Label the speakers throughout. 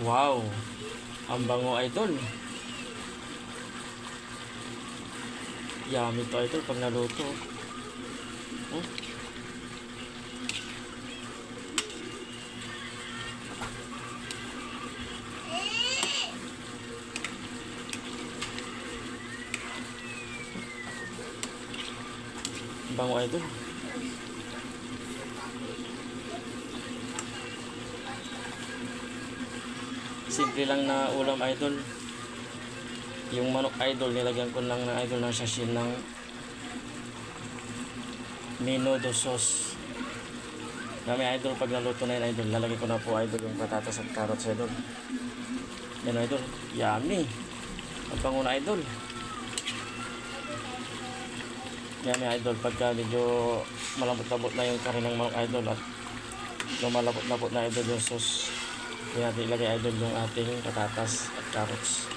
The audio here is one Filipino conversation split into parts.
Speaker 1: Wow, ang bango idol. Yummy to idol pag naluto. Hmm? Bango idol. Simple lang na ulam idol. Yung manok idol, nilagyan ko lang ng idol ng sachet ng menudo sauce. Kami idol, pag naluto na yun idol, lalagay ko na po idol yung patatas at carrots idol. Yan idol, yummy. Ang bango na idol. Yummy idol, pagka medyo malambot-labot na yung kari ng manok idol at lumalabot-labot na idol yung sauce, yan natin ilagay idol yung ating patatas at carrots.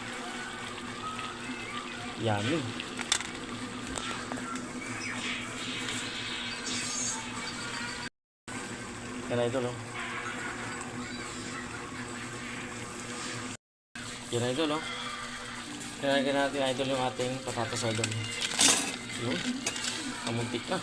Speaker 1: Yummy. Yan idol oh. Yan idol oh. Kailangan natin idol yung ating patatas idol. Yun. Kamuntik na.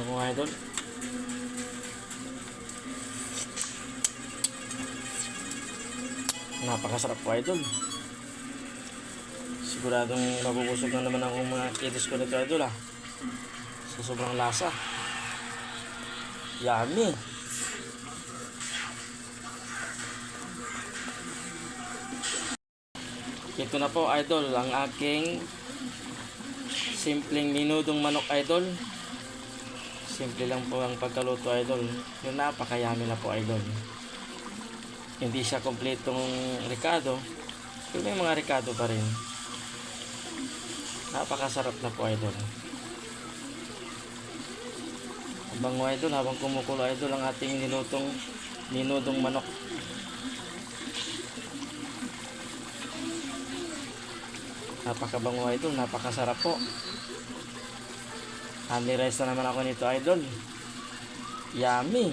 Speaker 1: Mga idol, napakasarap po idol. Siguradong mabubusog na naman ang mga kiddos ko nito idol sa sobrang lasa. Yummy. Ito na po idol ang aking simpleng minudong manok idol. Simple lang po ang pagkaluto idol. Yung napakayami na po idol. Hindi siya kompletong ricado, pero may mga ricado pa rin. Napakasarap na po idol. Bango idol habang kumukulo idol ang ating nilutong minudong manok. Napakabango idol, napakasarap po. Honey rice na naman ako nito idol. Yummy.